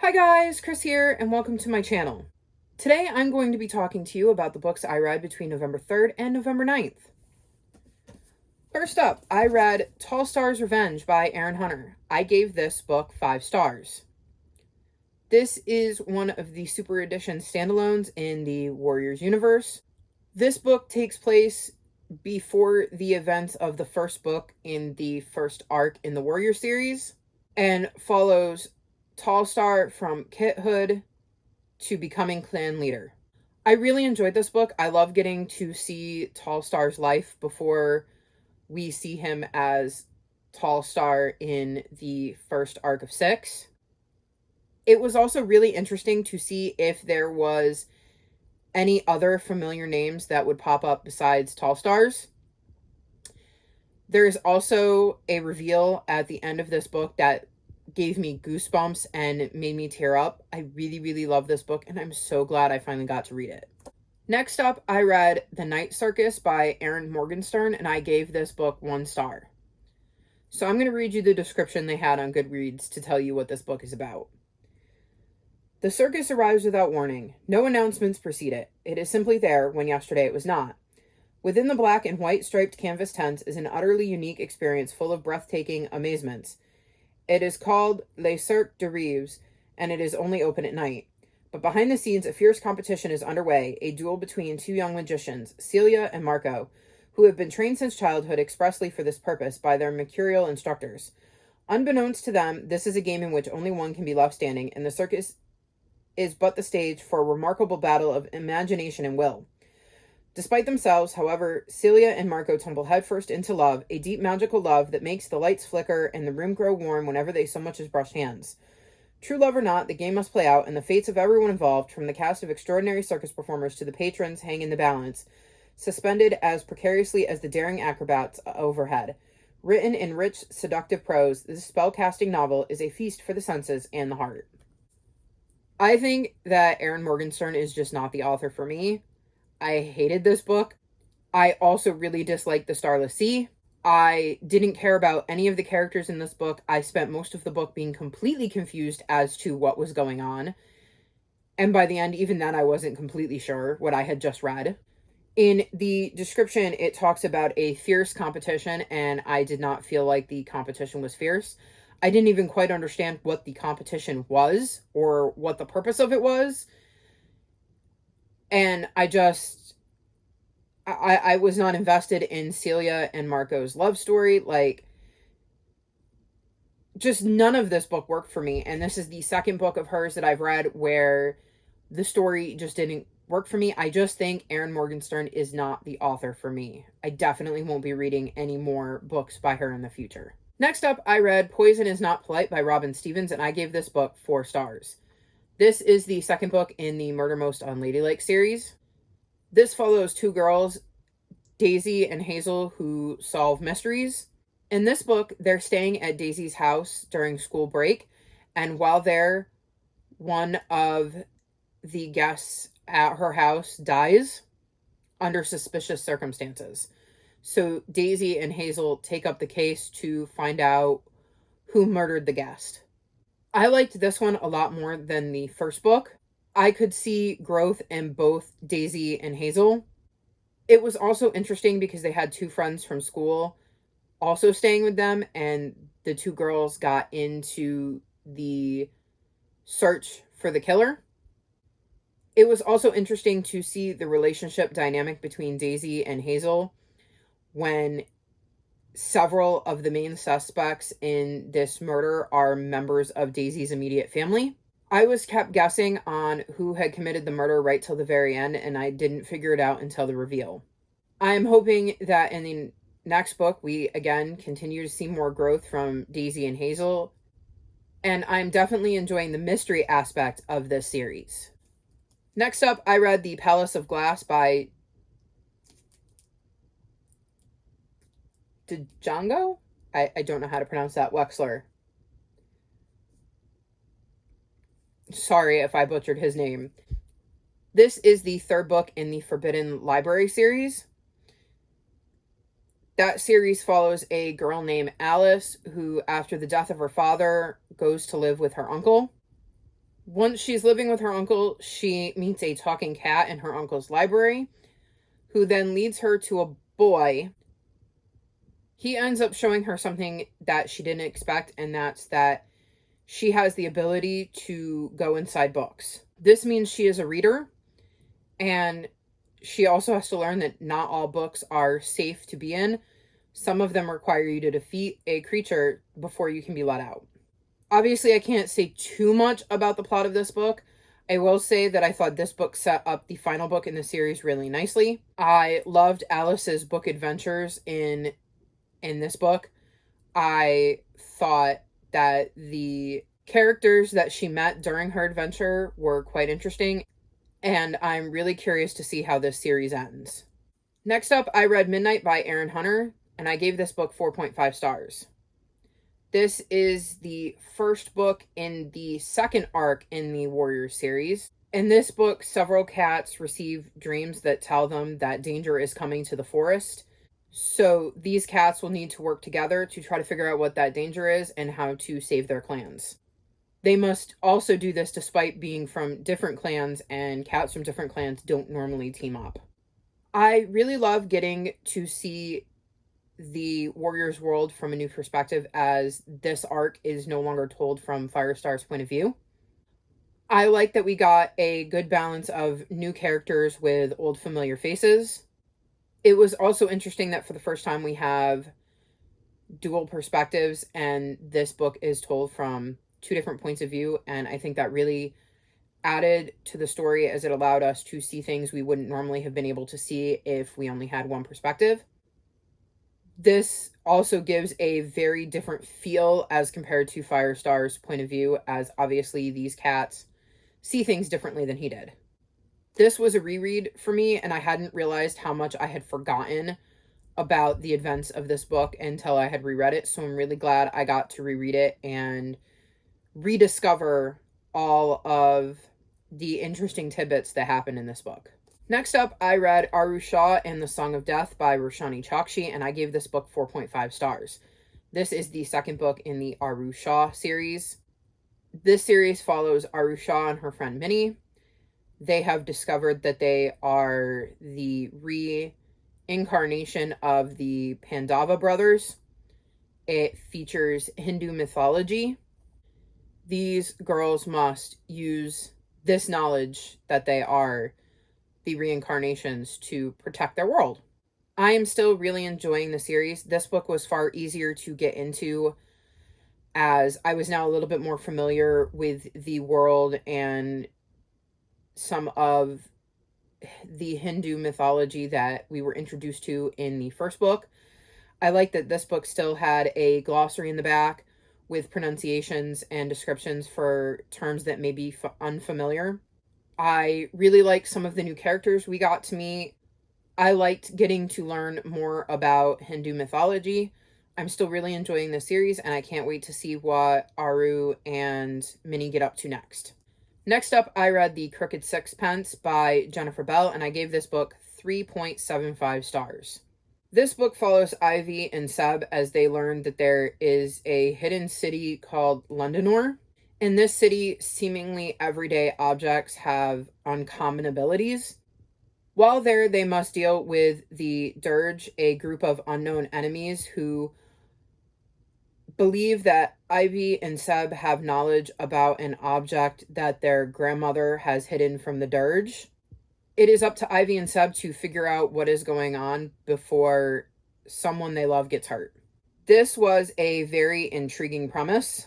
Hi guys, Chris here, and welcome to my channel. Today I'm going to be talking to you about the books I read between November 3rd and November 9th. First up, I read Tall Stars Revenge by Aaron Hunter. I gave this book 5 stars. This is one of the Super Edition standalones in the Warriors universe. This book takes place before the events of the first book in the first arc in the Warrior series, and follows Tall Star from kithood to becoming clan leader. I really enjoyed this book. I love getting to see Tall Star's life before we see him as Tall Star in the first arc of 6. It was also really interesting to see if there was any other familiar names that would pop up besides Tall Star's. There's also a reveal at the end of this book that gave me goosebumps and made me tear up. I really love this book, and I'm so glad I finally got to read it. Next up, I read The Night Circus by Erin Morgenstern, and I gave this book 1 star. So I'm going to read you the description they had on Goodreads to tell you what this book is about. The circus arrives without warning. No announcements precede it. It is simply there when yesterday it was not. Within the black and white striped canvas tents is an utterly unique experience full of breathtaking amazements. It is called Le Cirque de Rêves, and it is only open at night. But behind the scenes, a fierce competition is underway, a duel between 2 young magicians, Celia and Marco, who have been trained since childhood expressly for this purpose by their mercurial instructors. Unbeknownst to them, this is a game in which only one can be left standing, and the circus is but the stage for a remarkable battle of imagination and will. Despite themselves, however, Celia and Marco tumble headfirst into love, a deep magical love that makes the lights flicker and the room grow warm whenever they so much as brush hands. True love or not, the game must play out, and the fates of everyone involved, from the cast of extraordinary circus performers to the patrons, hang in the balance, suspended as precariously as the daring acrobats overhead. Written in rich, seductive prose, this spellcasting novel is a feast for the senses and the heart. I think that Erin Morgenstern is just not the author for me. I hated this book. I also really disliked The Starless Sea. I didn't care about any of the characters in this book. I spent most of the book being completely confused as to what was going on. And by the end, even then, I wasn't completely sure what I had just read. In the description, it talks about a fierce competition, and I did not feel like the competition was fierce. I didn't even quite understand what the competition was or what the purpose of it was. And I was not invested in Celia and Marco's love story. Just none of this book worked for me. And this is the second book of hers that I've read where the story just didn't work for me. I just think Erin Morgenstern is not the author for me. I definitely won't be reading any more books by her in the future. Next up, I read Poison is Not Polite by Robin Stevens, and I gave this book 4 stars. This is the second book in the Murder Most Unladylike series. This follows 2 girls, Daisy and Hazel, who solve mysteries. In this book, they're staying at Daisy's house during school break, and while there, one of the guests at her house dies under suspicious circumstances. So Daisy and Hazel take up the case to find out who murdered the guest. I liked this one a lot more than the first book. I could see growth in both Daisy and Hazel. It was also interesting because they had 2 friends from school also staying with them, and the 2 girls got into the search for the killer. It was also interesting to see the relationship dynamic between Daisy and Hazel when several of the main suspects in this murder are members of Daisy's immediate family. I was kept guessing on who had committed the murder right till the very end, and I didn't figure it out until the reveal. I'm hoping that in the next book, we again continue to see more growth from Daisy and Hazel, and I'm definitely enjoying the mystery aspect of this series. Next up, I read The Palace of Glass by Django? I don't know how to pronounce that. Wexler. Sorry if I butchered his name. This is the 3rd book in the Forbidden Library series. That series follows a girl named Alice who, after the death of her father, goes to live with her uncle. Once she's living with her uncle, she meets a talking cat in her uncle's library, who then leads her to a boy. He ends up showing her something that she didn't expect, and that's that she has the ability to go inside books. This means she is a reader, and she also has to learn that not all books are safe to be in. Some of them require you to defeat a creature before you can be let out. Obviously, I can't say too much about the plot of this book. I will say that I thought this book set up the final book in the series really nicely. I loved Alice's book adventures in this book. I thought that the characters that she met during her adventure were quite interesting, and I'm really curious to see how this series ends. Next up, I read Midnight by Erin Hunter, and I gave this book 4.5 stars. This is the first book in the second arc in the Warriors series. In this book, several cats receive dreams that tell them that danger is coming to the forest. So these cats will need to work together to try to figure out what that danger is and how to save their clans. They must also do this despite being from different clans, and cats from different clans don't normally team up. I really love getting to see the Warriors world from a new perspective, as this arc is no longer told from Firestar's point of view. I like that we got a good balance of new characters with old familiar faces. It was also interesting that for the first time we have dual perspectives, and this book is told from two different points of view, and I think that really added to the story, as it allowed us to see things we wouldn't normally have been able to see if we only had one perspective. This also gives a very different feel as compared to Firestar's point of view, as obviously these cats see things differently than he did. This was a reread for me, and I hadn't realized how much I had forgotten about the events of this book until I had reread it, so I'm really glad I got to reread it and rediscover all of the interesting tidbits that happen in this book. Next up, I read Rusha and the Song of Death by Roshani Chokshi, and I gave this book 4.5 stars. This is the second book in the Rusha series. This series follows Rusha and her friend Minnie. They have discovered that they are the reincarnation of the Pandava brothers. It features Hindu mythology. These girls must use this knowledge that they are the reincarnations to protect their world. I am still really enjoying the series. This book was far easier to get into, as I was now a little bit more familiar with the world and some of the Hindu mythology that we were introduced to in the first book. I like that this book still had a glossary in the back with pronunciations and descriptions for terms that may be unfamiliar. I really like some of the new characters we got to meet. I liked getting to learn more about Hindu mythology. I'm still really enjoying the series, and I can't wait to see what Aru and Minnie get up to next. Next up, I read The Crooked Sixpence by Jennifer Bell, and I gave this book 3.75 stars. This book follows Ivy and Seb as they learn that there is a hidden city called Londonor. In this city, seemingly everyday objects have uncommon abilities. While there, they must deal with the Dirge, a group of unknown enemies who believe that Ivy and Seb have knowledge about an object that their grandmother has hidden from the Dirge. It is up to Ivy and Seb to figure out what is going on before someone they love gets hurt. This was a very intriguing premise.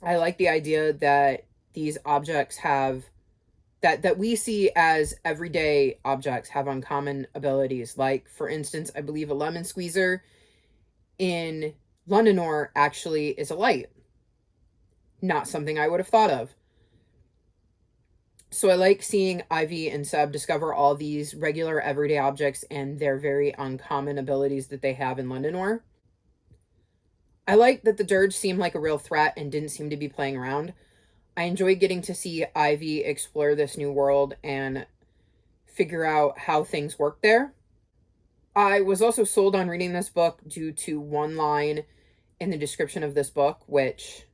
I like the idea that these objects have, that we see as everyday objects have uncommon abilities. Like, for instance, I believe a lemon squeezer in Londonor actually is a light. Not something I would have thought of. So I like seeing Ivy and Seb discover all these regular everyday objects and their very uncommon abilities that they have in Londonor. I like that the Dirge seemed like a real threat and didn't seem to be playing around. I enjoyed getting to see Ivy explore this new world and figure out how things work there. I was also sold on reading this book due to one line in the description of this book, which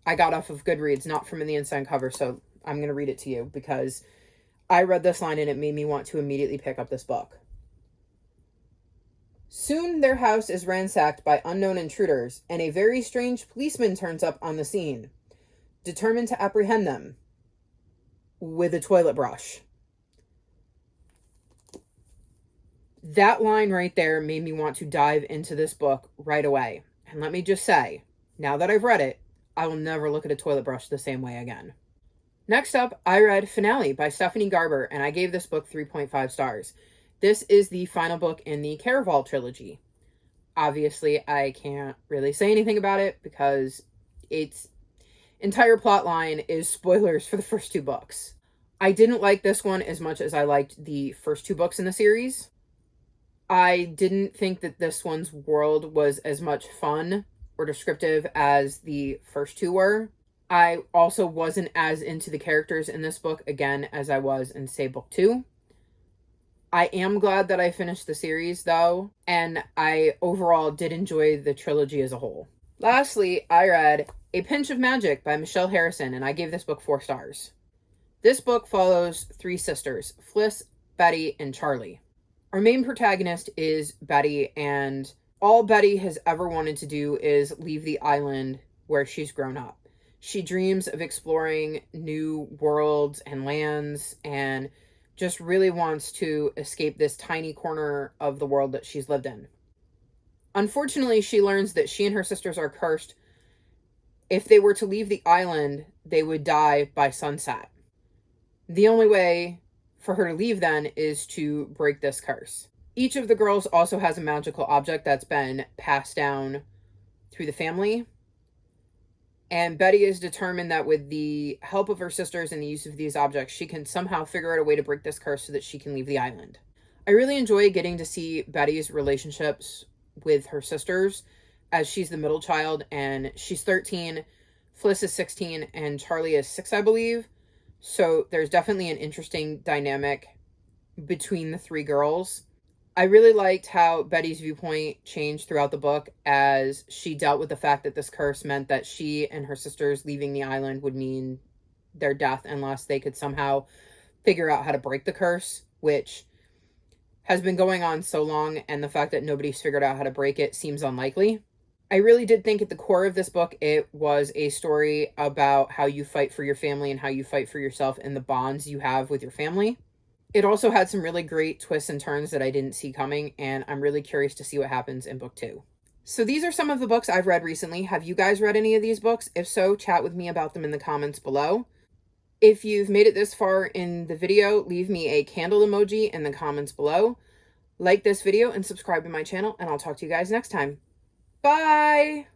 I got off of Goodreads, not from the inside cover, so I'm going to read it to you because I read this line and it made me want to immediately pick up this book. Soon their house is ransacked by unknown intruders, and a very strange policeman turns up on the scene, determined to apprehend them with a toilet brush. That line right there made me want to dive into this book right away. And let me just say, now that I've read it, I will never look at a toilet brush the same way again. Next up, I read Finale by Stephanie Garber, and I gave this book 3.5 stars. This is the final book in the Caraval trilogy. Obviously, I can't really say anything about it because its entire plot line is spoilers for the first 2 books. I didn't like this one as much as I liked the first 2 books in the series. I didn't think that this one's world was as much fun or descriptive as the first 2 were. I also wasn't as into the characters in this book, again, as I was in, say, book 2. I am glad that I finished the series, though, and I overall did enjoy the trilogy as a whole. Lastly, I read A Pinch of Magic by Michelle Harrison, and I gave this book 4 stars. This book follows 3 sisters, Fliss, Betty, and Charlie. Our main protagonist is Betty, and all Betty has ever wanted to do is leave the island where she's grown up. She dreams of exploring new worlds and lands and just really wants to escape this tiny corner of the world that she's lived in. Unfortunately, she learns that she and her sisters are cursed. If they were to leave the island, they would die by sunset. The only way for her to leave then is to break this curse. Each of the girls also has a magical object that's been passed down through the family. And Betty is determined that with the help of her sisters and the use of these objects, she can somehow figure out a way to break this curse so that she can leave the island. I really enjoy getting to see Betty's relationships with her sisters, as she's the middle child and she's 13, Fliss is 16, and Charlie is 6, I believe. So there's definitely an interesting dynamic between the 3 girls. I really liked how Betty's viewpoint changed throughout the book as she dealt with the fact that this curse meant that she and her sisters leaving the island would mean their death unless they could somehow figure out how to break the curse, which has been going on so long, and the fact that nobody's figured out how to break it seems unlikely. I really did think at the core of this book, it was a story about how you fight for your family and how you fight for yourself and the bonds you have with your family. It also had some really great twists and turns that I didn't see coming, and I'm really curious to see what happens in book 2. So these are some of the books I've read recently. Have you guys read any of these books? If so, chat with me about them in the comments below. If you've made it this far in the video, leave me a candle emoji in the comments below. Like this video and subscribe to my channel, and I'll talk to you guys next time. Bye!